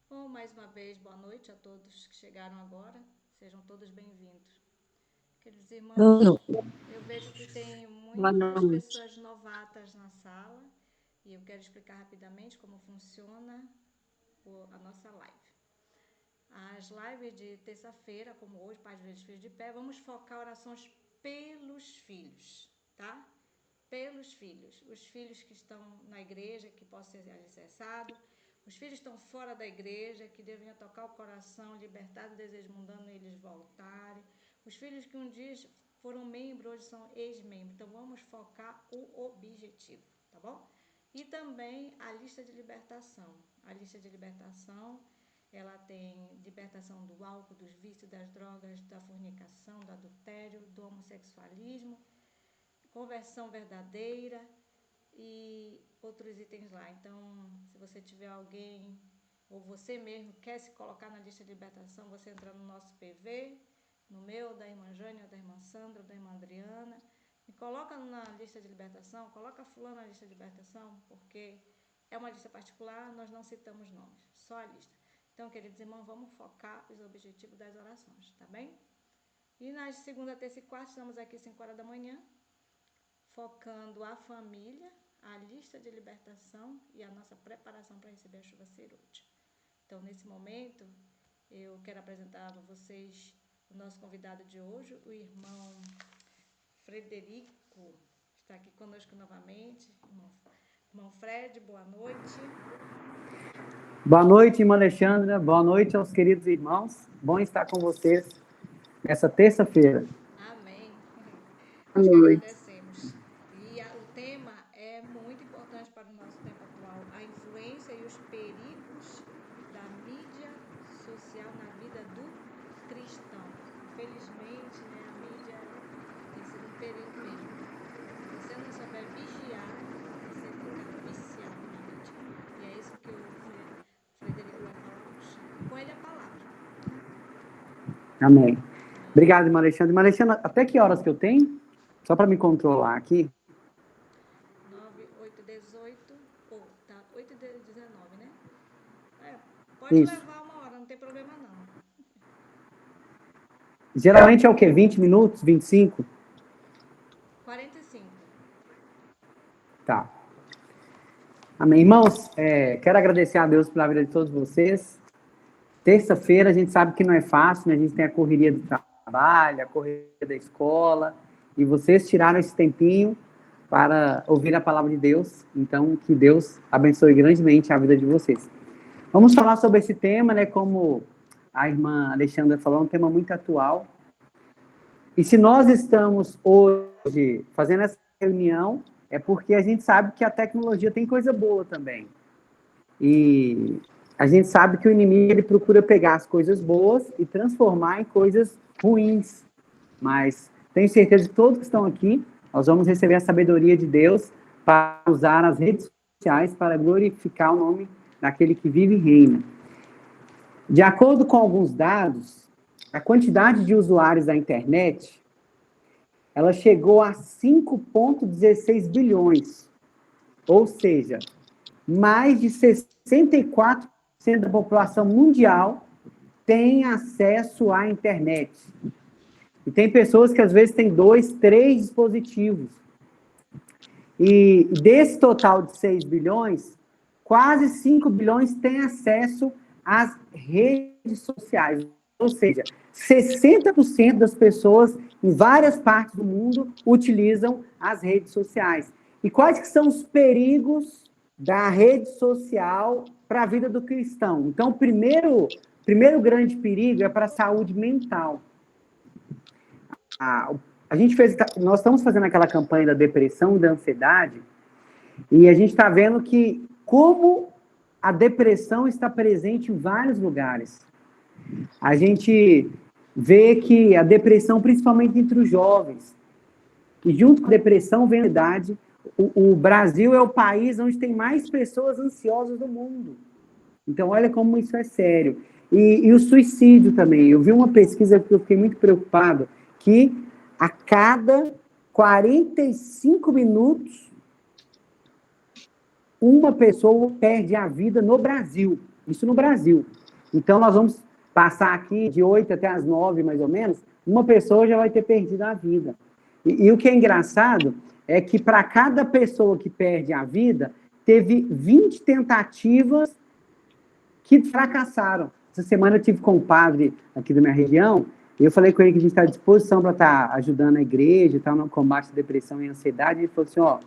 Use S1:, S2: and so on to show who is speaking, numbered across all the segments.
S1: Bom, mais uma vez, boa noite a todos que chegaram agora. Sejam todos bem-vindos. Queridos
S2: Boa
S1: irmãos,
S2: noite.
S1: eu vejo que tem
S2: Boa
S1: muitas
S2: noite.
S1: pessoas novatas na sala e eu quero explicar rapidamente como funciona a nossa live. As lives de terça-feira, como hoje, Pai de Vezes Filhos de Pé, vamos focar orações pelos filhos, tá? Pelos filhos. Os filhos que estão na igreja, que possam ser alicerçados. Os filhos estão fora da igreja, que devem tocar o coração, libertar do desejo mundano e eles voltarem. Os filhos que um dia foram membros, hoje são ex-membros. Então, vamos focar o objetivo, tá bom? E também a lista de libertação. A lista de libertação, ela tem libertação do álcool, dos vícios, das drogas, da fornicação, do adultério, do homossexualismo, conversão verdadeira e outros itens lá. Então, se você tiver alguém ou você mesmo quer se colocar na lista de libertação, você entra no nosso PV, no meu, da irmã Jânia, da irmã Sandra, da irmã Adriana, me coloca na lista de libertação, coloca fulano na lista de libertação, porque é uma lista particular, nós não citamos nomes, só a lista. Então, queridos irmãos, vamos focar os objetivos das orações, tá bem? E nas segunda, terça e quarta, estamos aqui às 5 horas da manhã, focando a família, a lista de libertação e a nossa preparação para receber a chuva serôdia. Então, nesse momento, eu quero apresentar a vocês o nosso convidado de hoje, o irmão Frederico, está aqui conosco novamente. Irmão Fred, boa noite.
S3: Boa noite, irmã Alexandra. Boa noite aos queridos irmãos. Bom estar com vocês nessa terça-feira.
S1: Amém. Nós
S2: Boa
S1: que
S2: noite.
S1: agradecemos. E o tema é muito importante para o nosso tempo atual, a influência e os perigos da mídia social na vida do cristão. Infelizmente, né, a mídia tem sido um perigo mesmo. Se você não souber vigiar, você fica viciado na mídia. E é isso que o Frederico vai falar hoje. Com ele a palavra.
S3: Amém. Obrigado, irmã Alexandra. Irmã Alexandra, até que horas que eu tenho? Só para me controlar aqui.
S1: 9, 8, 18, ou tá 8 e 19, né? Pode
S3: Isso.
S1: levar uma hora, não tem problema não.
S3: Geralmente é o quê? 20 minutos? 25?
S1: 45.
S3: Tá. Amém. Irmãos, quero agradecer a Deus pela vida de todos vocês. Terça-feira a gente sabe que não é fácil, né? A gente tem a correria do trabalho, a correria da escola, e vocês tiraram esse tempinho para ouvir a palavra de Deus. Então, que Deus abençoe grandemente a vida de vocês. Vamos falar sobre esse tema, né? Como a irmã Alexandra falou, é um tema muito atual. E se nós estamos hoje fazendo essa reunião, é porque a gente sabe que a tecnologia tem coisa boa também. E a gente sabe que o inimigo ele procura pegar as coisas boas e transformar em coisas ruins. Mas tenho certeza que todos que estão aqui, nós vamos receber a sabedoria de Deus para usar as redes sociais para glorificar o nome daquele que vive e reina. De acordo com alguns dados, a quantidade de usuários da internet, ela chegou a 5,16 bilhões. Ou seja, mais de 64% da população mundial tem acesso à internet. E tem pessoas que às vezes têm 2, 3 dispositivos. E desse total de 6 bilhões, quase 5 bilhões têm acesso às redes sociais. Ou seja, 60% das pessoas em várias partes do mundo utilizam as redes sociais. E quais que são os perigos da rede social para a vida do cristão? Então, o primeiro grande perigo é para a saúde mental. Nós estamos fazendo aquela campanha da depressão e da ansiedade, e a gente está vendo que como a depressão está presente em vários lugares. A gente vê que a depressão, principalmente entre os jovens, e junto com a depressão vem a ansiedade. O Brasil é o país onde tem mais pessoas ansiosas do mundo. Então, olha como isso é sério. E o suicídio também. Eu vi uma pesquisa que eu fiquei muito preocupado, que a cada 45 minutos, uma pessoa perde a vida no Brasil. Isso no Brasil. Então, nós vamos passar aqui de 8 até as 9, mais ou menos, uma pessoa já vai ter perdido a vida. E o que é engraçado é que para cada pessoa que perde a vida, teve 20 tentativas que fracassaram. Essa semana eu tive com um padre aqui da minha região, e eu falei com ele que a gente está à disposição para estar ajudando a igreja e tal, no combate à depressão e ansiedade. Ele falou assim, ó,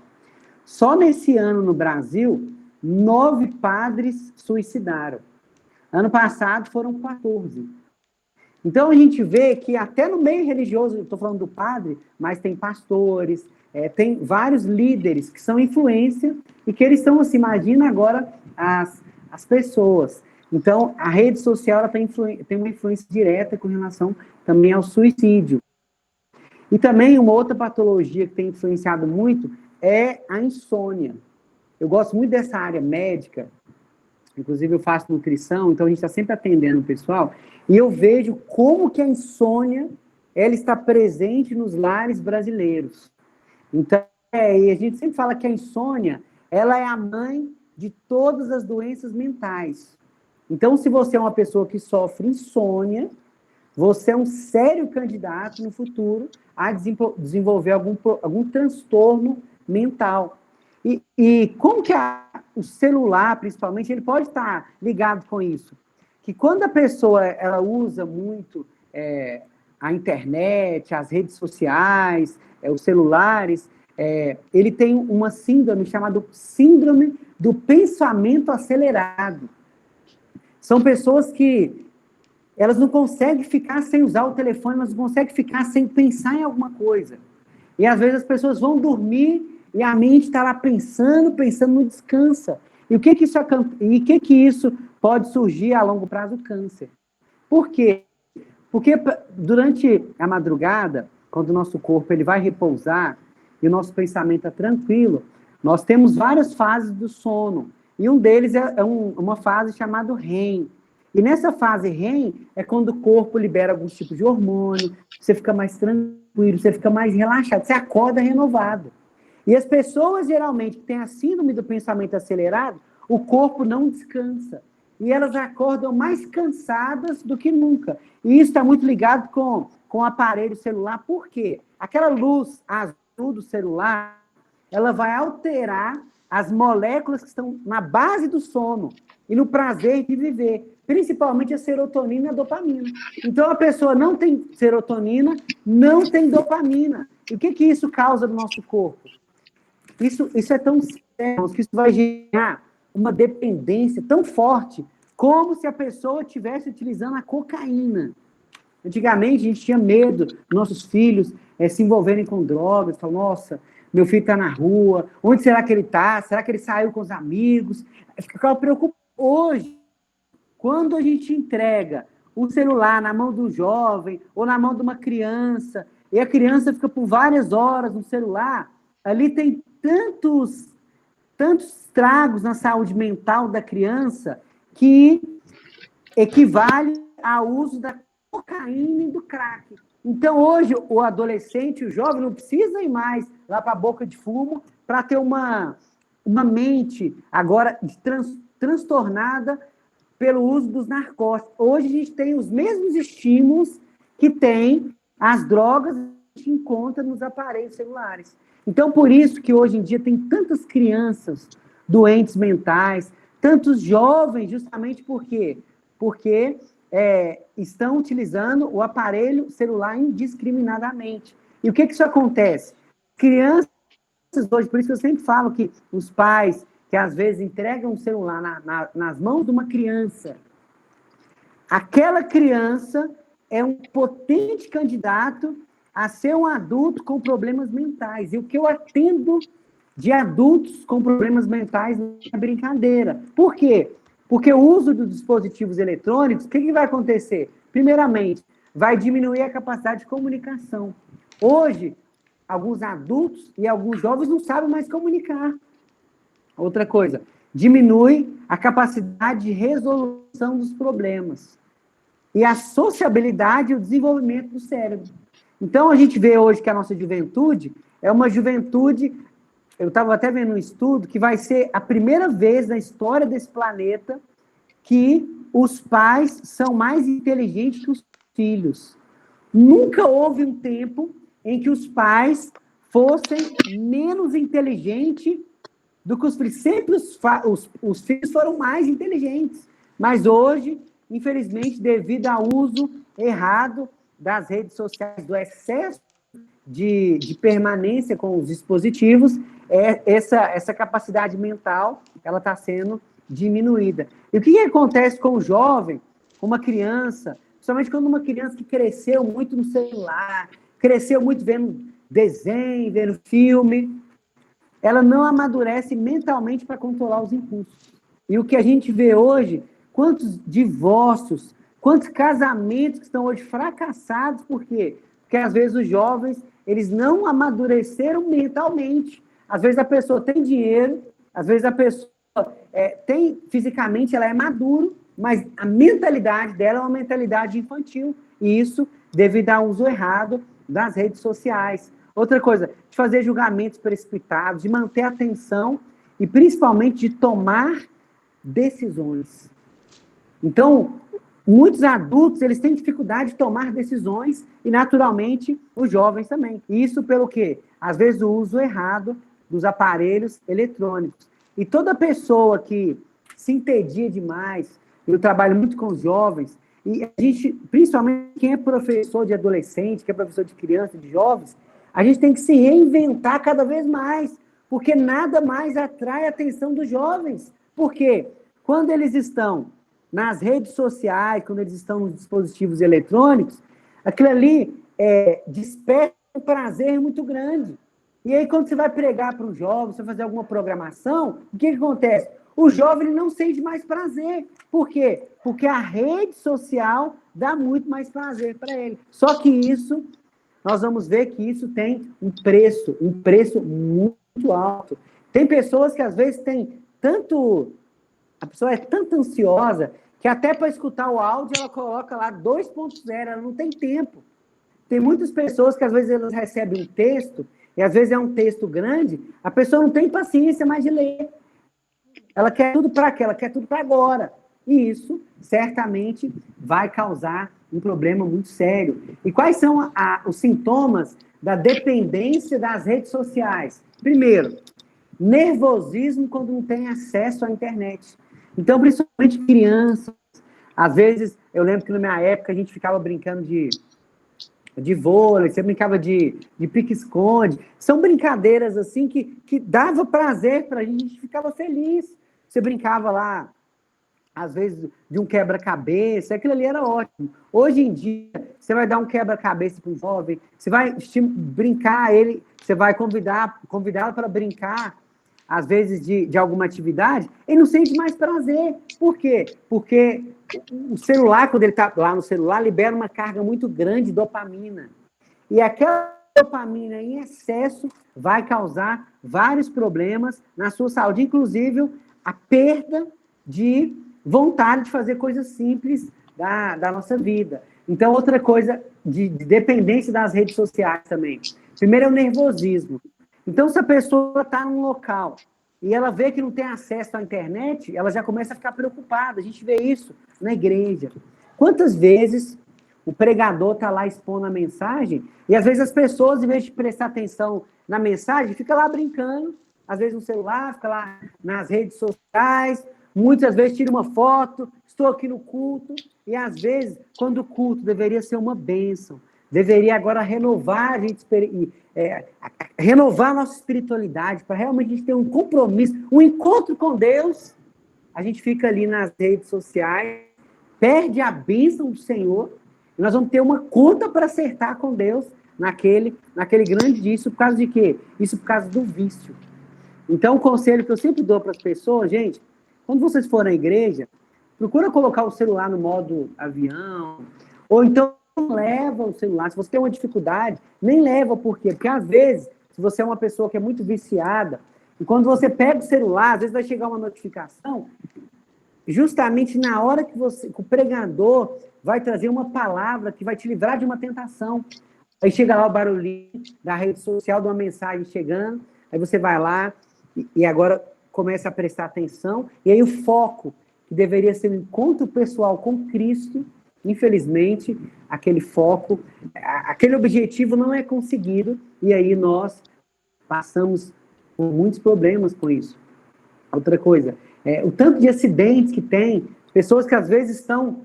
S3: só nesse ano no Brasil, 9 padres suicidaram. Ano passado foram 14. Então a gente vê que até no meio religioso, eu estou falando do padre, mas tem pastores, tem vários líderes que são influência e que eles estão, assim, imagina agora as pessoas. Então, a rede social ela tem uma influência direta com relação também ao suicídio. E também uma outra patologia que tem influenciado muito é a insônia. Eu gosto muito dessa área médica, inclusive eu faço nutrição, então a gente está sempre atendendo o pessoal, e eu vejo como que a insônia ela está presente nos lares brasileiros. Então, e a gente sempre fala que a insônia ela é a mãe de todas as doenças mentais. Então, se você é uma pessoa que sofre insônia, você é um sério candidato no futuro a desenvolver algum transtorno mental. E como que o celular, principalmente, ele pode estar ligado com isso? Que quando a pessoa ela usa muito a internet, as redes sociais, os celulares, ele tem uma síndrome chamada síndrome do pensamento acelerado. São pessoas que elas não conseguem ficar sem usar o telefone, elas não conseguem ficar sem pensar em alguma coisa. E às vezes as pessoas vão dormir e a mente está lá pensando, não descansa. E o que isso pode surgir a longo prazo? Câncer. Por quê? Porque durante a madrugada, quando o nosso corpo ele vai repousar e o nosso pensamento está tranquilo, nós temos várias fases do sono. E um deles é uma fase chamada REM. E nessa fase REM é quando o corpo libera alguns tipos de hormônio, você fica mais tranquilo, você fica mais relaxado, você acorda renovado. E as pessoas, geralmente, que têm a síndrome do pensamento acelerado, o corpo não descansa. E elas acordam mais cansadas do que nunca. E isso está muito ligado com o aparelho celular. Por quê? Aquela luz azul do celular, ela vai alterar as moléculas que estão na base do sono e no prazer de viver, principalmente a serotonina e a dopamina. Então, a pessoa não tem serotonina, não tem dopamina. E o que isso causa no nosso corpo? Isso é tão sério que isso vai gerar uma dependência tão forte como se a pessoa estivesse utilizando a cocaína. Antigamente, a gente tinha medo dos nossos filhos se envolverem com drogas. Falar, nossa, meu filho está na rua, onde será que ele está? Será que ele saiu com os amigos? Ficava preocupado. Hoje, quando a gente entrega o celular na mão do jovem ou na mão de uma criança, e a criança fica por várias horas no celular, ali tem tantos estragos na saúde mental da criança que equivale ao uso da cocaína e do crack. Então, hoje, o adolescente, o jovem, não precisa ir mais lá para a boca de fumo para ter uma mente agora transtornada pelo uso dos narcóticos. Hoje, a gente tem os mesmos estímulos que tem as drogas que a gente encontra nos aparelhos celulares. Então, por isso que hoje em dia tem tantas crianças doentes mentais, tantos jovens, justamente por quê? Porque estão utilizando o aparelho celular indiscriminadamente. E o que isso acontece? Crianças hoje, por isso que eu sempre falo que os pais que às vezes entregam um celular nas mãos de uma criança, aquela criança é um potente candidato a ser um adulto com problemas mentais. E o que eu atendo de adultos com problemas mentais não é brincadeira. Por quê? Porque o uso dos dispositivos eletrônicos, o que vai acontecer? Primeiramente, vai diminuir a capacidade de comunicação. Hoje, alguns adultos e alguns jovens não sabem mais comunicar. Outra coisa, diminui a capacidade de resolução dos problemas. E a sociabilidade e o desenvolvimento do cérebro. Então, a gente vê hoje que a nossa juventude é uma juventude, eu estava até vendo um estudo, que vai ser a primeira vez na história desse planeta que os pais são mais inteligentes que os filhos. Nunca houve um tempo em que os pais fossem menos inteligentes do que os filhos. Sempre os filhos foram mais inteligentes. Mas hoje, infelizmente, devido ao uso errado das redes sociais, do excesso de permanência com os dispositivos, essa capacidade mental ela está sendo diminuída. E o que acontece com o jovem, com uma criança, principalmente quando uma criança que cresceu muito no celular, cresceu muito vendo desenho, vendo filme, ela não amadurece mentalmente para controlar os impulsos. E o que a gente vê hoje, quantos divórcios, quantos casamentos que estão hoje fracassados, por quê? Porque às vezes os jovens, eles não amadureceram mentalmente. Às vezes a pessoa tem dinheiro, às vezes a pessoa tem, fisicamente ela é madura, mas a mentalidade dela é uma mentalidade infantil. E isso devido ao uso errado das redes sociais. Outra coisa, de fazer julgamentos precipitados, de manter a atenção e principalmente de tomar decisões. Então, muitos adultos, eles têm dificuldade de tomar decisões e, naturalmente, os jovens também. Isso pelo quê? Às vezes, o uso errado dos aparelhos eletrônicos. E toda pessoa que se entedia demais, eu trabalho muito com os jovens, e a gente, principalmente quem é professor de adolescente, que é professor de criança, de jovens, a gente tem que se reinventar cada vez mais, porque nada mais atrai a atenção dos jovens. Por quê? Quando eles estão nas redes sociais, quando eles estão nos dispositivos eletrônicos, aquilo ali desperta um prazer muito grande. E aí, quando você vai pregar para um jovem, você vai fazer alguma programação, o que acontece? O jovem ele não sente mais prazer. Por quê? Porque a rede social dá muito mais prazer para ele. Só que isso, nós vamos ver que isso tem um preço muito alto. Tem pessoas que, às vezes, a pessoa é tanto ansiosa que até para escutar o áudio ela coloca lá 2.0, ela não tem tempo. Tem muitas pessoas que às vezes elas recebem um texto, e às vezes é um texto grande, a pessoa não tem paciência mais de ler. Ela quer tudo para quê? Ela quer tudo para agora. E isso certamente vai causar um problema muito sério. E quais são os sintomas da dependência das redes sociais? Primeiro, nervosismo quando não tem acesso à internet. Então, principalmente crianças, às vezes, eu lembro que na minha época a gente ficava brincando de vôlei, você brincava de pique-esconde. São brincadeiras assim que dava prazer para a gente ficava feliz. Você brincava lá, às vezes, de um quebra-cabeça, aquilo ali era ótimo. Hoje em dia, você vai dar um quebra-cabeça para um jovem, você vai brincar ele, você vai convidá-lo para brincar, às vezes, de alguma atividade, ele não sente mais prazer. Por quê? Porque o celular, quando ele está lá no celular, libera uma carga muito grande de dopamina. E aquela dopamina em excesso vai causar vários problemas na sua saúde, inclusive a perda de vontade de fazer coisas simples da nossa vida. Então, outra coisa de dependência das redes sociais também. Primeiro é o nervosismo. Então, se a pessoa está num local e ela vê que não tem acesso à internet, ela já começa a ficar preocupada. A gente vê isso na igreja. Quantas vezes o pregador está lá expondo a mensagem e, às vezes, as pessoas, em vez de prestar atenção na mensagem, fica lá brincando, às vezes no celular, fica lá nas redes sociais, muitas vezes tira uma foto, estou aqui no culto, e, às vezes, quando o culto deveria ser uma bênção, deveria agora renovar renovar a nossa espiritualidade, para realmente a gente ter um compromisso, um encontro com Deus, a gente fica ali nas redes sociais, perde a bênção do Senhor, e nós vamos ter uma conta para acertar com Deus naquele grande dia. Isso por causa de quê? Isso por causa do vício. Então, o conselho que eu sempre dou para as pessoas, gente, quando vocês forem à igreja, procura colocar o celular no modo avião, ou então leva o celular. Se você tem uma dificuldade, nem leva. Por quê? Porque, às vezes, se você é uma pessoa que é muito viciada, e quando você pega o celular, às vezes vai chegar uma notificação, justamente na hora que o pregador vai trazer uma palavra que vai te livrar de uma tentação. Aí chega lá o barulhinho da rede social, de uma mensagem chegando, aí você vai lá e agora começa a prestar atenção, e aí o foco que deveria ser um encontro pessoal com Cristo, infelizmente, aquele foco, aquele objetivo não é conseguido, e aí nós passamos por muitos problemas com isso. Outra coisa, o tanto de acidentes que tem, pessoas que às vezes estão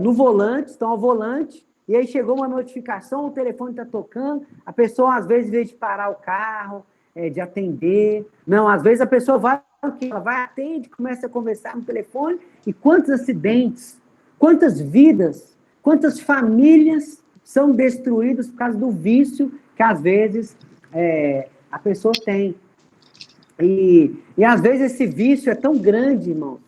S3: no volante, estão ao volante, e aí chegou uma notificação, o telefone está tocando, a pessoa às vezes, em vez de parar o carro, de atender, não, às vezes a pessoa ela vai, atende, começa a conversar no telefone, e quantos acidentes, quantas vidas, quantas famílias são destruídas por causa do vício que às vezes a pessoa tem. E às vezes esse vício é tão grande, irmão.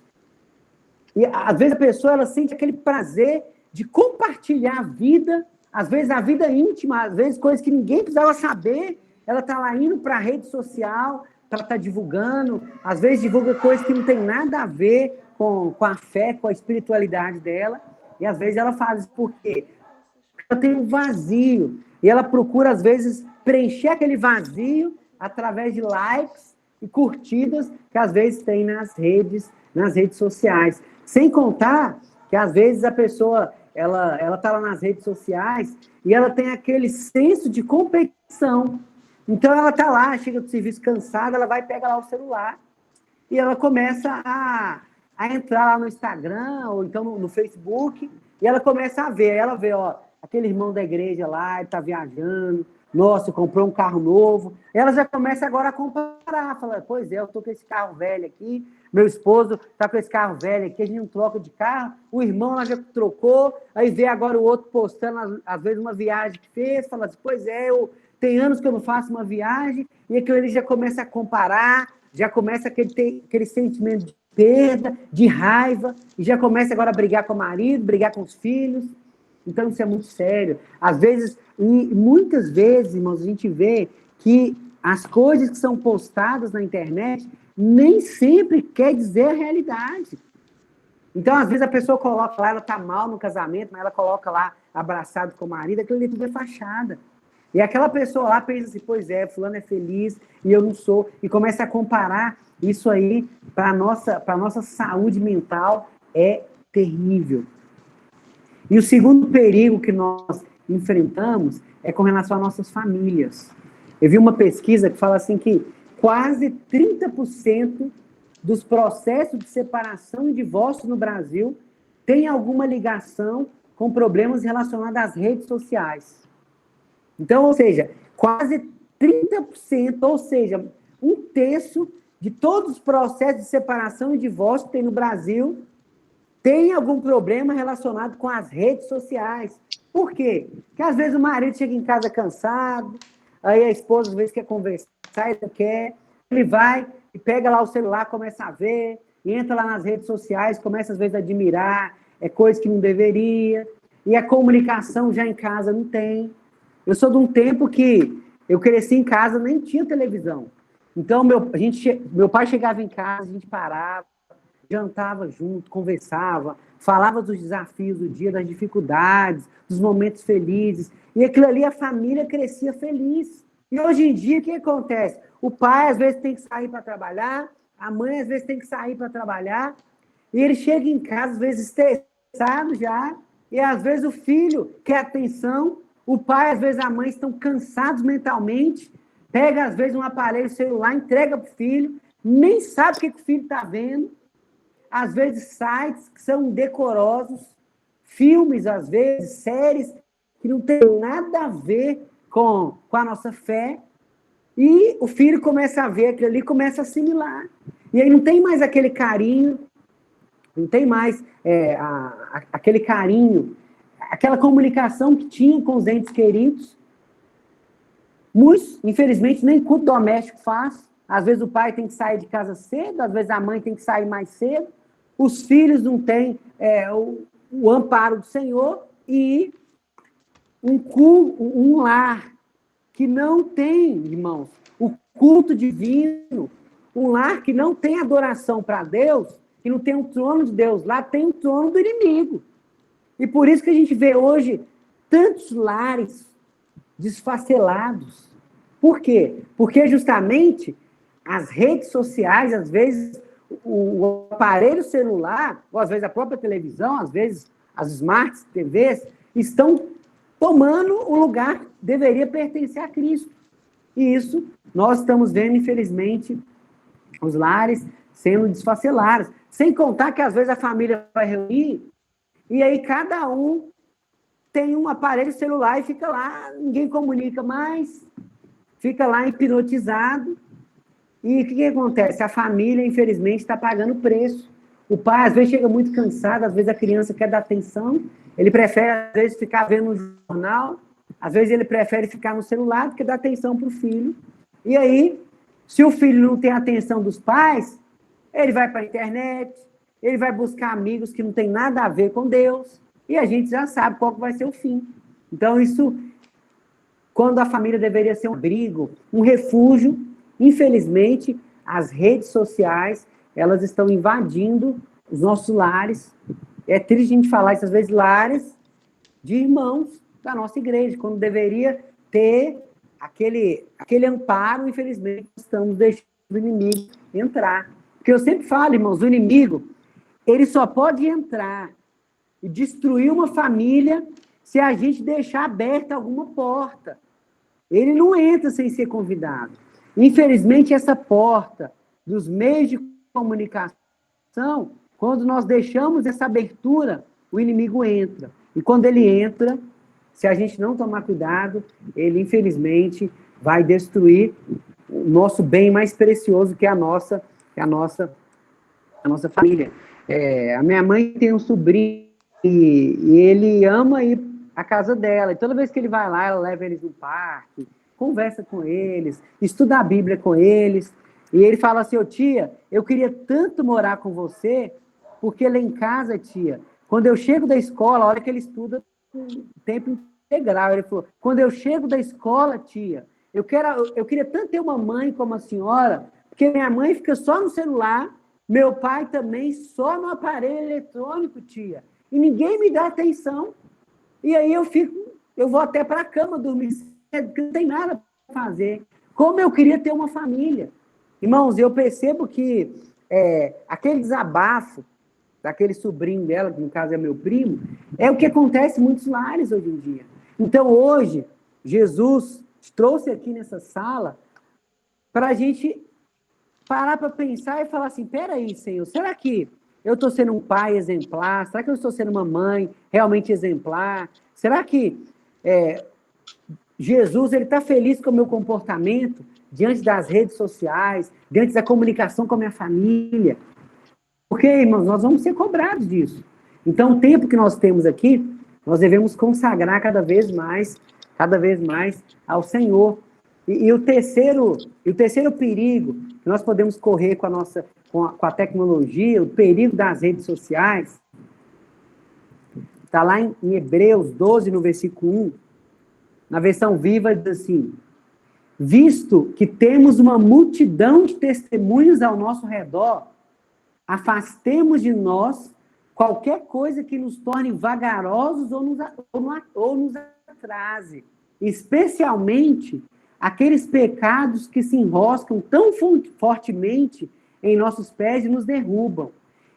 S3: E às vezes a pessoa ela sente aquele prazer de compartilhar a vida, às vezes a vida íntima, às vezes coisas que ninguém precisava saber, ela está lá indo para a rede social, ela está divulgando, às vezes divulga coisas que não tem nada a ver com a fé, com a espiritualidade dela, e às vezes ela faz isso porque ela tem um vazio, e ela procura às vezes preencher aquele vazio através de likes e curtidas que às vezes tem nas redes sociais. Sem contar que às vezes a pessoa ela tá lá nas redes sociais e ela tem aquele senso de competição. Então ela tá lá, chega do serviço cansada, ela vai pegar lá o celular e ela começa a entrar lá no Instagram ou então no Facebook e ela começa a ver. Ela vê, ó, aquele irmão da igreja lá, ele tá viajando, nossa, comprou um carro novo. Ela já começa agora a comparar, fala, pois é, eu tô com esse carro velho aqui, meu esposo tá com esse carro velho aqui, a gente não troca de carro, o irmão lá já trocou, aí vê agora o outro postando, às vezes, uma viagem que fez, fala assim, pois é, tem anos que eu não faço uma viagem, e aquilo ele já começa a comparar, já começa aquele sentimento de perda, de raiva, e já começa agora a brigar com o marido, brigar com os filhos. Então, isso é muito sério. Às vezes, e muitas vezes, irmãos, a gente vê que as coisas que são postadas na internet nem sempre quer dizer a realidade. Então, às vezes, a pessoa coloca lá, ela está mal no casamento, mas ela coloca lá, abraçado com o marido, aquilo ali tudo é fachada. E aquela pessoa lá pensa assim, pois é, fulano é feliz e eu não sou. E começa a comparar isso aí para a nossa saúde mental, é terrível. E o segundo perigo que nós enfrentamos é com relação às nossas famílias. Eu vi uma pesquisa que fala assim que quase 30% dos processos de separação e divórcio no Brasil tem alguma ligação com problemas relacionados às redes sociais. Então, ou seja, quase 30%, ou seja, 1/3 de todos os processos de separação e divórcio que tem no Brasil tem algum problema relacionado com as redes sociais. Por quê? Porque às vezes o marido chega em casa cansado, aí a esposa às vezes quer conversar, ele não quer, ele vai e pega lá o celular, começa a ver, entra lá nas redes sociais, começa às vezes a admirar coisas que não deveria, e a comunicação já em casa não tem. Eu sou de um tempo que eu cresci em casa, nem tinha televisão. Então, meu pai chegava em casa, a gente parava, jantava junto, conversava, falava dos desafios do dia, das dificuldades, dos momentos felizes. E aquilo ali, a família crescia feliz. E hoje em dia, o que acontece? O pai, às vezes, tem que sair para trabalhar, a mãe, às vezes, tem que sair para trabalhar, e ele chega em casa, às vezes, estressado já, e às vezes o filho quer atenção, o pai, às vezes, a mãe estão cansados mentalmente, pega, às vezes, um aparelho celular, entrega para o filho, nem sabe o que o filho está vendo, às vezes, sites que são indecorosos, filmes, às vezes, séries, que não tem nada a ver com a nossa fé, e o filho começa a ver aquilo ali, começa a assimilar. E aí não tem mais aquele carinho, não tem mais aquele carinho, aquela comunicação que tinha com os entes queridos. Muitos, infelizmente, nem culto doméstico faz. Às vezes o pai tem que sair de casa cedo, às vezes a mãe tem que sair mais cedo. Os filhos não têm o amparo do Senhor e um lar que não tem, irmãos, o culto divino, um lar que não tem adoração para Deus, que não tem um trono de Deus lá, tem um trono do inimigo. E por isso que a gente vê hoje tantos lares desfacelados. Por quê? Porque justamente as redes sociais, às vezes, o aparelho celular, ou às vezes a própria televisão, às vezes as smart TVs, estão tomando o lugar que deveria pertencer a Cristo. E isso nós estamos vendo, infelizmente, os lares sendo desfacelados. Sem contar que às vezes a família vai reunir e aí cada um tem um aparelho celular e fica lá, ninguém comunica mais, fica lá hipnotizado. E o que acontece? A família, infelizmente, está pagando preço. O pai, às vezes, chega muito cansado, às vezes a criança quer dar atenção, ele prefere, às vezes, ficar vendo um jornal, às vezes ele prefere ficar no celular do que dar atenção para o filho. E aí, se o filho não tem a atenção dos pais, ele vai para a internet, ele vai buscar amigos que não tem nada a ver com Deus, e a gente já sabe qual que vai ser o fim. Então, isso, quando a família deveria ser um abrigo, um refúgio, infelizmente, as redes sociais, elas estão invadindo os nossos lares. É triste a gente falar isso, às vezes, lares de irmãos da nossa igreja, quando deveria ter aquele amparo, infelizmente, estamos deixando o inimigo entrar. Porque eu sempre falo, irmãos, o inimigo, ele só pode entrar e destruir uma família se a gente deixar aberta alguma porta. Ele não entra sem ser convidado. Infelizmente, essa porta dos meios de comunicação, quando nós deixamos essa abertura, o inimigo entra. E quando ele entra, se a gente não tomar cuidado, ele, infelizmente, vai destruir o nosso bem mais precioso, que é a nossa família. A minha mãe tem um sobrinho e ele ama ir à casa dela. E toda vez que ele vai lá, ela leva eles no parque, conversa com eles, estuda a Bíblia com eles. E ele fala assim, tia, eu queria tanto morar com você, porque lá em casa, tia, quando eu chego da escola, a hora que ele estuda tempo integral, ele falou, quando eu chego da escola, tia, eu queria tanto ter uma mãe como a senhora, porque minha mãe fica só no celular, meu pai também só no aparelho eletrônico, tia, e ninguém me dá atenção, e aí eu vou até para a cama dormir cedo, porque não tem nada para fazer. Como eu queria ter uma família. Irmãos, eu percebo que aquele desabafo daquele sobrinho dela, que no caso é meu primo, é o que acontece em muitos lares hoje em dia. Então, hoje, Jesus te trouxe aqui nessa sala para a gente parar para pensar e falar assim, peraí, Senhor, será que eu estou sendo um pai exemplar? Será que eu estou sendo uma mãe realmente exemplar? Será que Jesus está feliz com o meu comportamento diante das redes sociais, diante da comunicação com a minha família? Porque, irmãos, nós vamos ser cobrados disso. Então, o tempo que nós temos aqui, nós devemos consagrar cada vez mais ao Senhor. E o terceiro perigo que nós podemos correr com a tecnologia, o perigo das redes sociais, está lá em Hebreus 12, no versículo 1, na versão viva, diz assim, visto que temos uma multidão de testemunhos ao nosso redor, afastemos de nós qualquer coisa que nos torne vagarosos ou nos atrase, especialmente aqueles pecados que se enroscam tão fortemente em nossos pés e nos derrubam,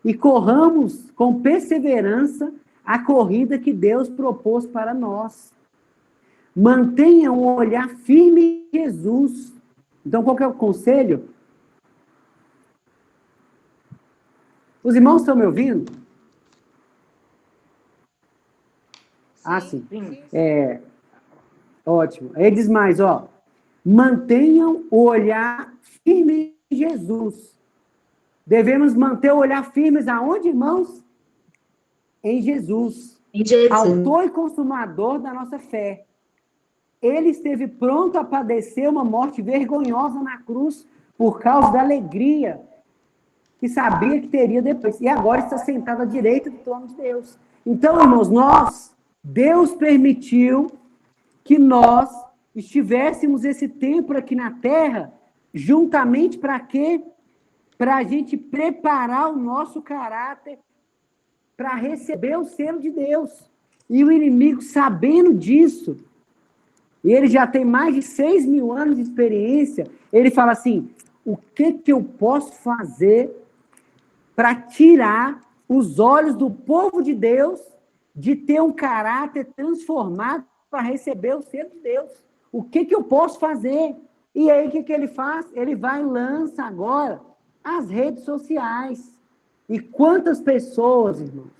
S3: e corramos com perseverança a corrida que Deus propôs para nós. Mantenham um olhar firme em Jesus. Então, qual que é o conselho? Os irmãos estão me ouvindo? Sim. Ótimo. Ele diz mais, mantenham o olhar firme em Jesus. Devemos manter o olhar firme aonde, irmãos? Em Jesus. Em Jesus. Autor e consumador da nossa fé. Ele esteve pronto a padecer uma morte vergonhosa na cruz por causa da alegria que sabia que teria depois. E agora está sentado à direita do trono de Deus. Então, irmãos, Deus permitiu que nós estivéssemos esse tempo aqui na Terra, juntamente para quê? Para a gente preparar o nosso caráter para receber o selo de Deus. E o inimigo, sabendo disso, e ele já tem mais de 6.000 anos de experiência, ele fala assim, o que eu posso fazer para tirar os olhos do povo de Deus de ter um caráter transformado para receber o selo de Deus. O que eu posso fazer? E aí, o que ele faz? Ele vai e lança agora as redes sociais. E quantas pessoas, irmãos,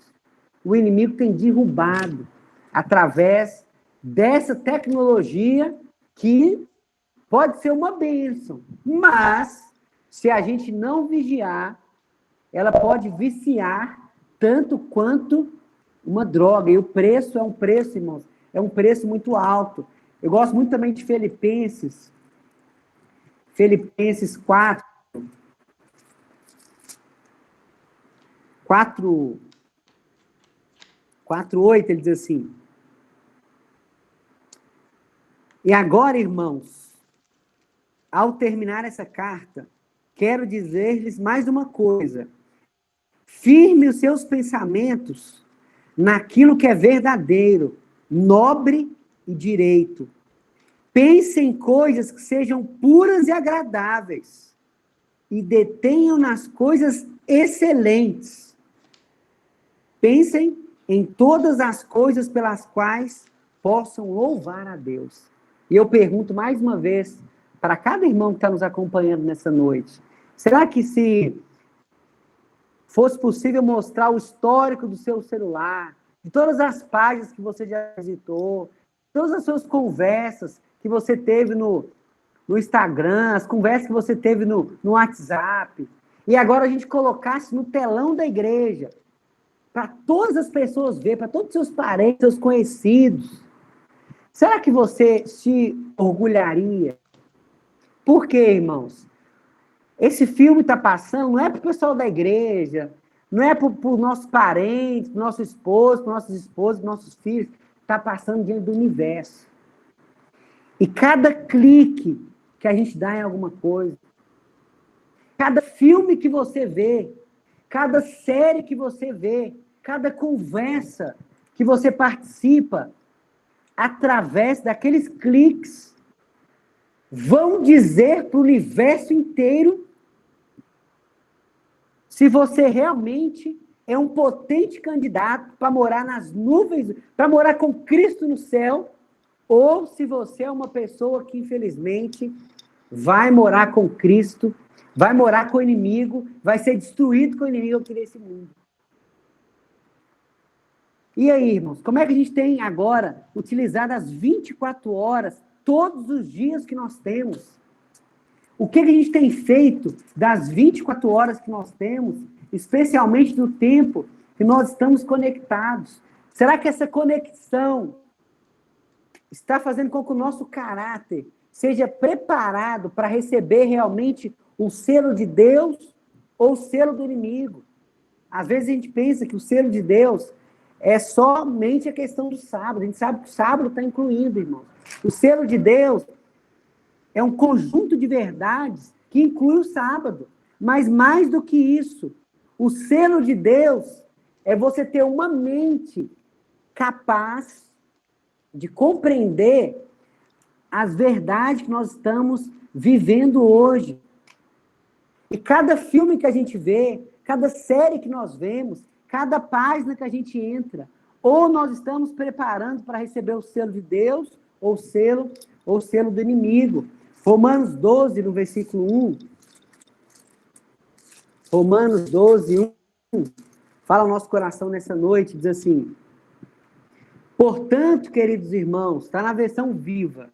S3: o inimigo tem derrubado através dessa tecnologia que pode ser uma bênção, mas se a gente não vigiar, ela pode viciar tanto quanto uma droga. E o preço é um preço, irmãos, é um preço muito alto. Eu gosto muito também de Filipenses 4, 8, ele diz assim: e agora, irmãos, ao terminar essa carta, quero dizer-lhes mais uma coisa. Firme os seus pensamentos naquilo que é verdadeiro, nobre e direito. Pense em coisas que sejam puras e agradáveis, e detenham nas coisas excelentes. Pensem em todas as coisas pelas quais possam louvar a Deus. E eu pergunto mais uma vez, para cada irmão que está nos acompanhando nessa noite, será que se fosse possível mostrar o histórico do seu celular, de todas as páginas que você já visitou, todas as suas conversas que você teve no Instagram, as conversas que você teve no WhatsApp, e agora a gente colocasse no telão da igreja, para todas as pessoas verem, para todos os seus parentes, seus conhecidos, será que você se orgulharia? Por quê, irmãos? Esse filme está passando, não é para o pessoal da igreja, não é para os nossos parentes, para nosso esposo, para nossas esposas, para nossos filhos. Está passando diante do universo. E cada clique que a gente dá em alguma coisa, cada filme que você vê, cada série que você vê, cada conversa que você participa, através daqueles cliques, vão dizer para o universo inteiro se você realmente é um potente candidato para morar nas nuvens, para morar com Cristo no céu, ou se você é uma pessoa que, infelizmente, vai morar com Cristo, vai morar com o inimigo, vai ser destruído com o inimigo aqui nesse mundo. E aí, irmãos, como é que a gente tem agora utilizado as 24 horas, todos os dias que nós temos? O que a gente tem feito das 24 horas que nós temos, especialmente no tempo que nós estamos conectados? Será que essa conexão está fazendo com que o nosso caráter seja preparado para receber realmente o selo de Deus ou o selo do inimigo? Às vezes a gente pensa que o selo de Deus é somente a questão do sábado. A gente sabe que o sábado está incluído, irmão. O selo de Deus é um conjunto de verdades que inclui o sábado. Mas mais do que isso, o selo de Deus é você ter uma mente capaz de compreender as verdades que nós estamos vivendo hoje. E cada filme que a gente vê, cada série que nós vemos, cada página que a gente entra, ou nós estamos preparando para receber o selo de Deus, ou o selo do inimigo. Romanos 12, no versículo 1. Romanos 12, 1. Fala ao nosso coração nessa noite, diz assim: portanto, queridos irmãos, está na versão viva,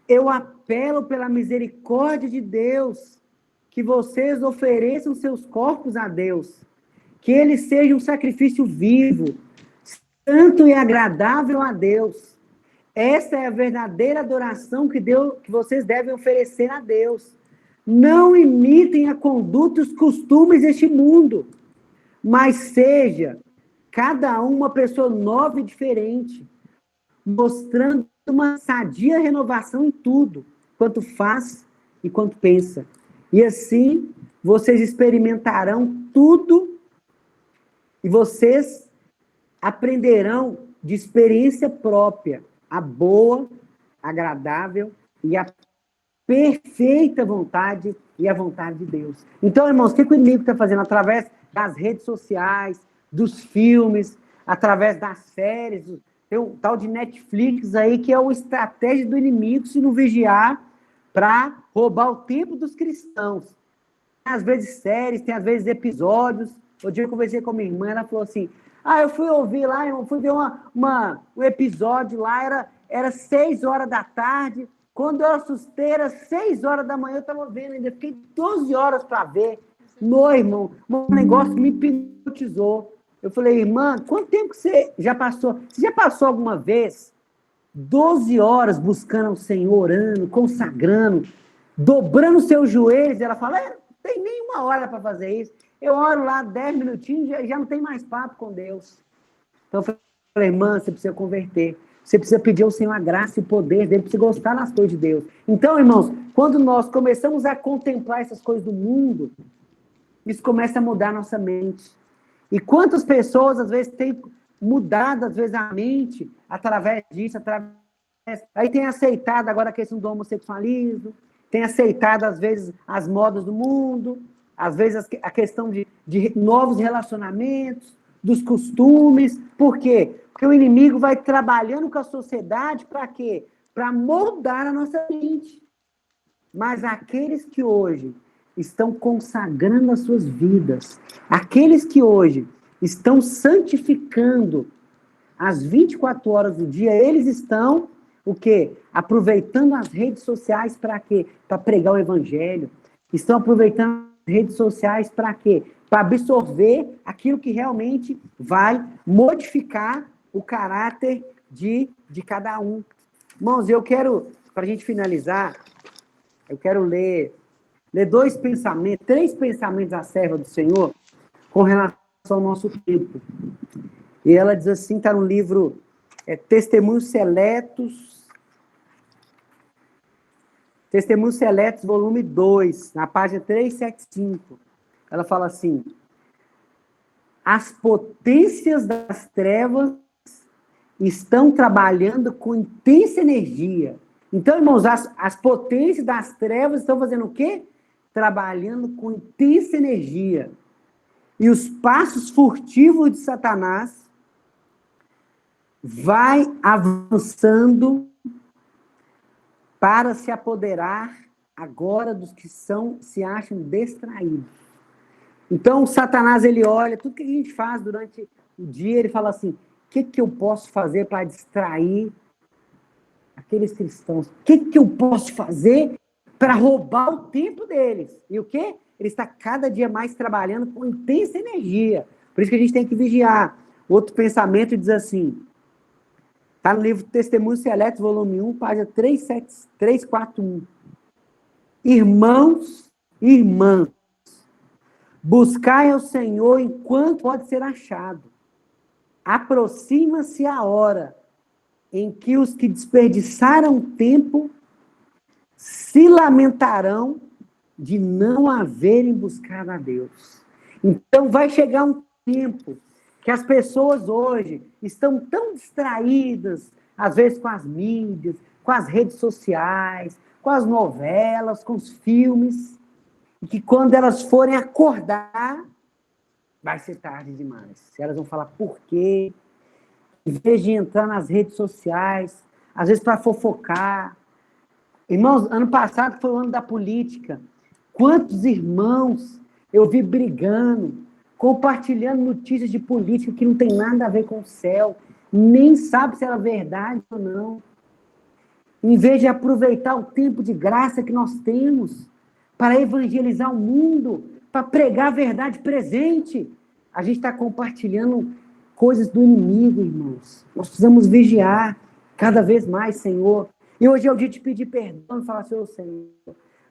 S3: eu apelo pela misericórdia de Deus, que vocês ofereçam seus corpos a Deus, que ele seja um sacrifício vivo, santo e agradável a Deus. Essa é a verdadeira adoração que vocês devem oferecer a Deus. Não imitem a conduta e os costumes deste mundo, mas seja cada um uma pessoa nova e diferente, mostrando uma sadia renovação em tudo, quanto faz e quanto pensa. E assim, vocês experimentarão tudo e vocês aprenderão de experiência própria a boa, agradável e a perfeita vontade e a vontade de Deus. Então, irmãos, o que o inimigo está fazendo? Através das redes sociais, dos filmes, através das séries. Tem um tal de Netflix aí, que é uma estratégia do inimigo, se não vigiar, para roubar o tempo dos cristãos. Tem às vezes séries, tem às vezes episódios. O dia eu conversei com a minha irmã, ela falou assim, eu fui ouvir lá, eu fui ver um episódio lá, era 6 horas da tarde, quando eu assustei, era 6 horas da manhã, eu estava vendo ainda, fiquei 12 horas para ver. Meu irmão, um negócio que me hipnotizou. Eu falei, irmã, quanto tempo que você já passou? Você já passou alguma vez 12 horas buscando o Senhor, orando, consagrando, dobrando os seus joelhos? Ela fala, não tem nem 1 hora para fazer isso. Eu oro lá 10 minutinhos e já não tem mais papo com Deus. Então eu falei, irmã, você precisa converter. Você precisa pedir ao Senhor a graça e o poder dele, precisa gostar das coisas de Deus. Então, irmãos, quando nós começamos a contemplar essas coisas do mundo, isso começa a mudar a nossa mente. E quantas pessoas, às vezes, têm mudado, às vezes, a mente através disso, aí tem aceitado agora a questão do homossexualismo, tem aceitado, às vezes, as modas do mundo, às vezes a questão de novos relacionamentos, dos costumes. Por quê? Porque o inimigo vai trabalhando com a sociedade para quê? Para moldar a nossa mente. Mas aqueles que hoje estão consagrando as suas vidas, aqueles que hoje estão santificando as 24 horas do dia, eles estão, o quê? Aproveitando as redes sociais para quê? Para pregar o evangelho. Estão aproveitando as redes sociais para quê? Para absorver aquilo que realmente vai modificar o caráter de cada um. Irmãos, eu quero, para a gente finalizar, eu quero ler 3 pensamentos da serva do Senhor com relação ao nosso tempo. E ela diz assim, está no livro Testemunhos Seletos, volume 2, na página 375. Ela fala assim, as potências das trevas estão trabalhando com intensa energia. Então, irmãos, as potências das trevas estão fazendo o quê? Trabalhando com intensa energia. E os passos furtivos de Satanás vai avançando para se apoderar agora dos que se acham distraídos. Então, o Satanás, ele olha tudo que a gente faz durante o dia, ele fala assim, o que eu posso fazer para distrair aqueles cristãos? O que eu posso fazer para roubar o tempo deles? E o quê? Ele está cada dia mais trabalhando com intensa energia. Por isso que a gente tem que vigiar. Outro pensamento diz assim, está no livro Testemunhos Seletos, volume 1, página 341. Irmãos e irmãs, buscai ao Senhor enquanto pode ser achado. Aproxima-se a hora em que os que desperdiçaram tempo se lamentarão de não haverem buscado a Deus. Então vai chegar um tempo que as pessoas hoje estão tão distraídas, às vezes com as mídias, com as redes sociais, com as novelas, com os filmes, e que quando elas forem acordar, vai ser tarde demais. Elas vão falar por quê? Em vez de entrar nas redes sociais, às vezes para fofocar. Irmãos, ano passado foi o ano da política. Quantos irmãos eu vi brigando, compartilhando notícias de política que não tem nada a ver com o céu, nem sabe se era verdade ou não. Em vez de aproveitar o tempo de graça que nós temos para evangelizar o mundo, para pregar a verdade presente, a gente está compartilhando coisas do inimigo, irmãos. Nós precisamos vigiar cada vez mais, Senhor. E hoje é o dia de pedir perdão e falar, Senhor,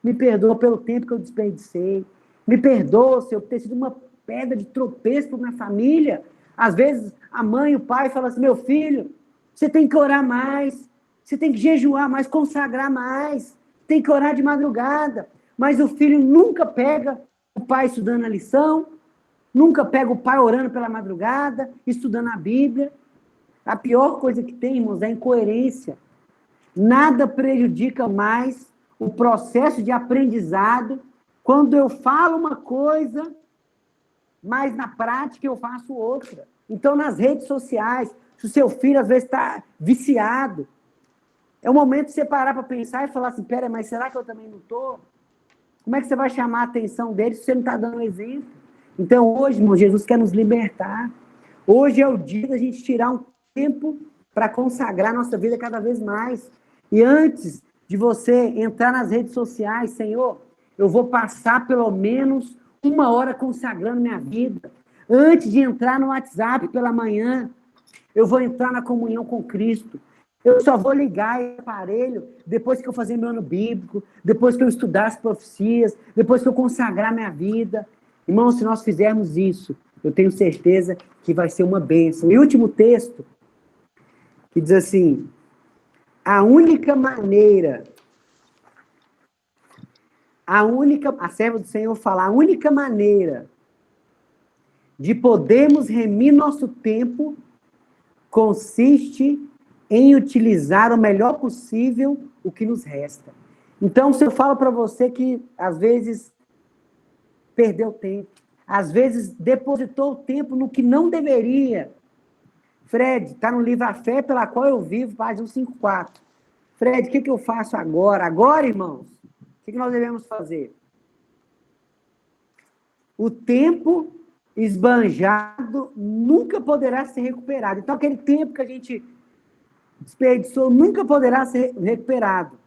S3: me perdoa pelo tempo que eu desperdicei. Me perdoa, Senhor, por ter sido uma pedra de tropeço para minha família. Às vezes, a mãe e o pai falam assim, meu filho, você tem que orar mais, você tem que jejuar mais, consagrar mais, tem que orar de madrugada. Mas o filho nunca pega o pai estudando a lição, nunca pega o pai orando pela madrugada, estudando a Bíblia. A pior coisa que tem, irmãos, é a incoerência. Nada prejudica mais o processo de aprendizado quando eu falo uma coisa mas na prática eu faço outra. Então, nas redes sociais, se o seu filho às vezes está viciado, é o momento de você parar para pensar e falar assim, pera, mas será que eu também não estou? Como é que você vai chamar a atenção dele se você não está dando exemplo? Então, hoje, irmão, Jesus quer nos libertar. Hoje é o dia da gente tirar um tempo para consagrar nossa vida cada vez mais. E antes de você entrar nas redes sociais, Senhor, eu vou passar pelo menos 1 hora consagrando minha vida. Antes de entrar no WhatsApp pela manhã, eu vou entrar na comunhão com Cristo. Eu só vou ligar esse aparelho depois que eu fazer meu ano bíblico, depois que eu estudar as profecias, depois que eu consagrar minha vida. Irmão, se nós fizermos isso, eu tenho certeza que vai ser uma bênção. E o último texto, que diz assim, a serva do Senhor fala, a única maneira de podermos remir nosso tempo consiste em utilizar o melhor possível o que nos resta. Então, se eu falo para você que, às vezes, perdeu tempo, às vezes, depositou o tempo no que não deveria. Fred, está no livro A Fé pela Qual Eu Vivo, página 154. Fred, o que eu faço agora? Agora, irmãos, o que nós devemos fazer? O tempo esbanjado nunca poderá ser recuperado. Então, aquele tempo que a gente desperdiçou nunca poderá ser recuperado.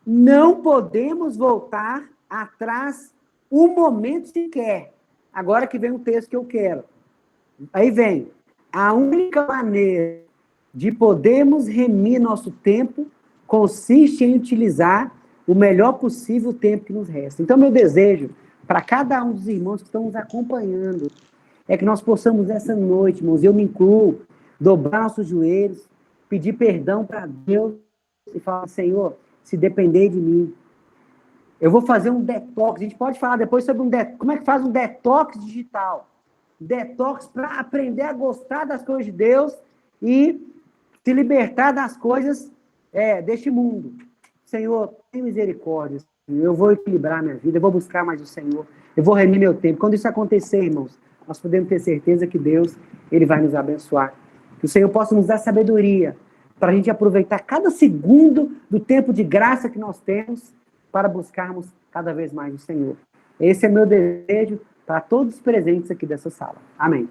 S3: Não podemos voltar atrás um momento sequer. Agora que vem o texto que eu quero. Aí vem. A única maneira de podermos remir nosso tempo consiste em utilizar o melhor possível o tempo que nos resta. Então, meu desejo para cada um dos irmãos que estão nos acompanhando é que nós possamos, essa noite, irmãos, eu me incluo, dobrar nossos joelhos, pedir perdão para Deus e falar, Senhor, se depender de mim, eu vou fazer um detox. A gente pode falar depois sobre como é que faz um detox digital. Detox para aprender a gostar das coisas de Deus e se libertar das coisas deste mundo. Senhor, tem misericórdia. Eu vou equilibrar minha vida, eu vou buscar mais o Senhor, eu vou remir meu tempo. Quando isso acontecer, irmãos, nós podemos ter certeza que Deus, Ele vai nos abençoar. Que o Senhor possa nos dar sabedoria para a gente aproveitar cada segundo do tempo de graça que nós temos para buscarmos cada vez mais o Senhor. Esse é meu desejo para todos os presentes aqui dessa sala. Amém.